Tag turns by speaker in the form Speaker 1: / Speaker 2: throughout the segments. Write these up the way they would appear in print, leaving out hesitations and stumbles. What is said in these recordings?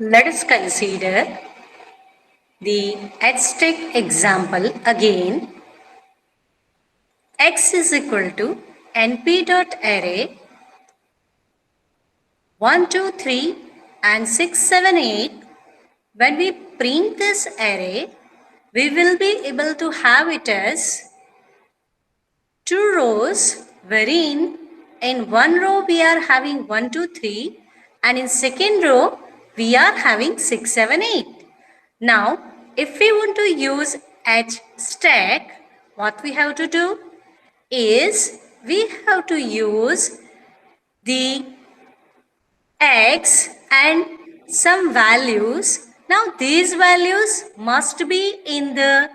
Speaker 1: Let us consider the Aztec example again. X is equal to np.array 1, 2, 3 and 6, 7, 8. When we print this array, we will be able to have it as two rows wherein in one row we are having 1, 2, 3 and in second row we are having 6, 7, 8. Now if we want to use hstack, what we have to do is we have to use the x and some values. Now these values must be in the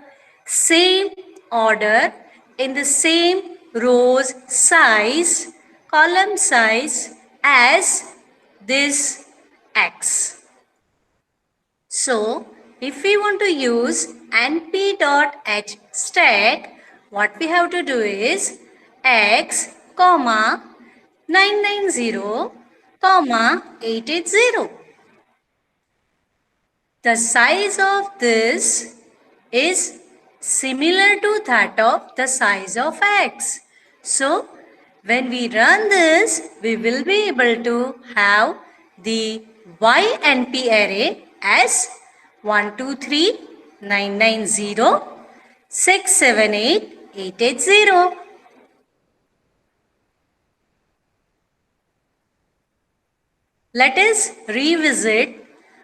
Speaker 1: same order, in the same rows size, column size as this x. So if we want to use np.hstack, what we have to do is x, 990, 880. The size of this is similar to that of the size of x. So when we run this, we will be able to have the YNP array as 1, 2, 3, 990, 6, 7, 8, 880. Let us revisit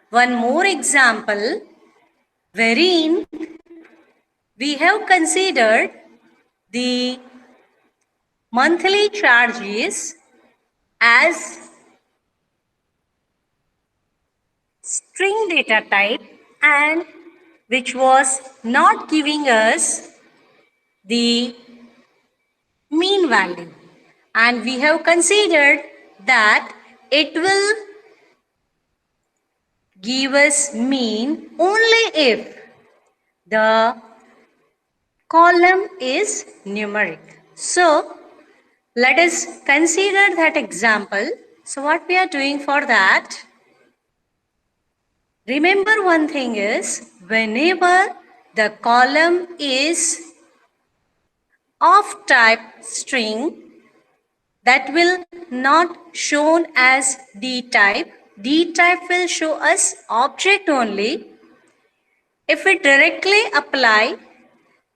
Speaker 1: one more example wherein we have considered the monthly charges as string data type and which was not giving us the mean value, and we have considered that it will give us mean only if the column is numeric. So let us consider that example. So what we are doing for that, remember one thing is whenever the column is of type string, that will not shown as D type. D type will show us object only. If we directly apply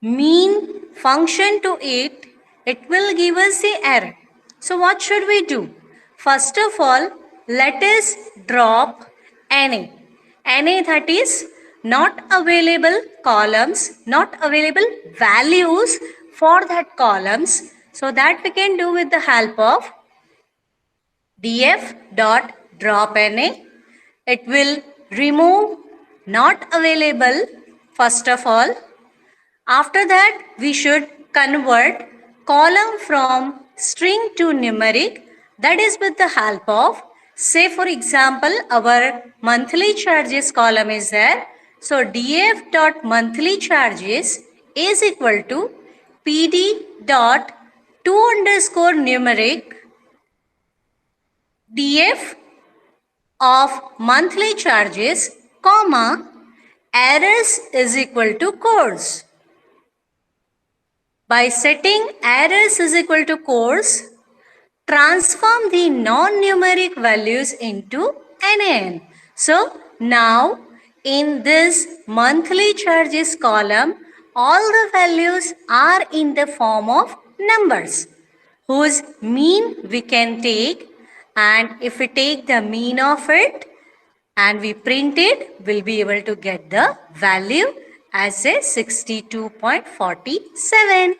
Speaker 1: mean function to it, it will give us the error. So what should we do? First of all, let us drop NA. NA, that is not available columns, not available values for that columns. So that we can do with the help of df.dropNA. It will remove not available first of all. After that, we should convert column from string to numeric. That is with the help of, say for example, our monthly charges column is there. So df.monthly charges is equal to pd.to_numeric df of monthly charges, comma, errors is equal to course. By setting errors is equal to course, transform the non-numeric values into NaN. So now in this monthly charges column, all the values are in the form of numbers whose mean we can take, and if we take the mean of it and we print it, we'll be able to get the value as a 62.47.